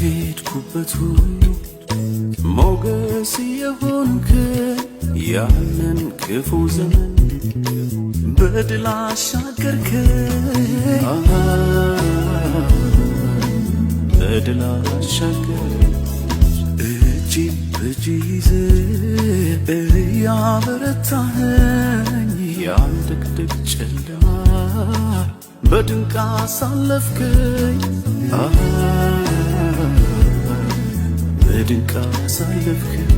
በሄድኩበት ሁሉ ሞገስ የሆንክ ያንን ክፉ ዘመን በድል አሻገርከኝ በድል አሻገርከኝ እጅ በእጅ ይዘህ ያበረታኸኝ ያን ድቅድቅ ጨለማ በድንቅ አሳለፍከኝ በድንቅ አሳለፍከኝ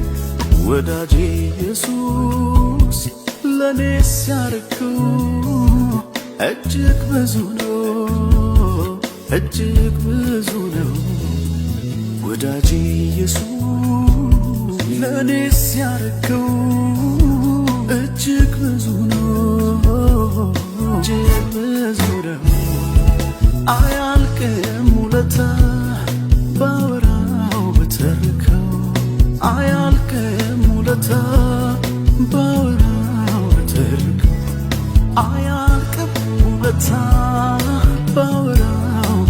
ወዳጄ ኢየሱስ ለኔስ ያረከው እጅግ ብዙ ነው እጅግ ብዙ ነው ወዳጄ ኢየሱስ ለኔስ ያረከው እጅግ ብዙ ነው እጅግ ብዙ ነው አያልቅም ውለታ ባወራው በተርከው አያልቅም ውለታ ባወራው በተርከው አያልቅም ውለታ ባወራው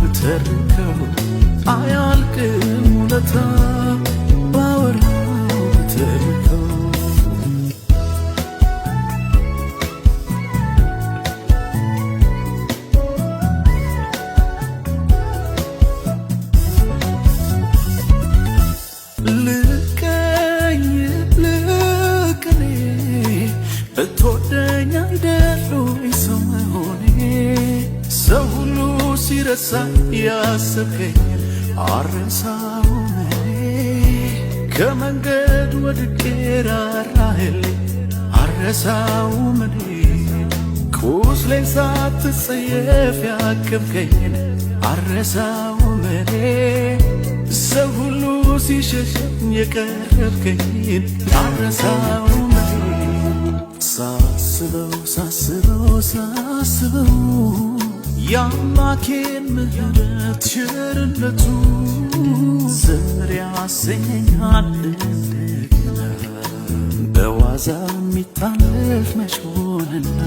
በተርከው አያልቅም ውለታ ባወራው በተርከው ብትወደኝ አይደሉ ሰው መሆኔ ሰው ሁሉ ሲረሳ ያሰብከኝ አረሳውም እኔ ከመንገድ ወድቄ ራራህልኝ አረሳውም እኔ ቁስሌን ሳትጸየፍ ያከምከኝ አረሳውም እኔ ሰው ሁሉ ሲሸሸኝ የቀረብከኝ አረሳውም እኔ ሳስበው ሳስበው ሳስበው የአምላኬን ምሕረት ቸርነቱ ዘር ያሰኘኛል እንደገና በዋዛ የሚታለፍ መች ሆነና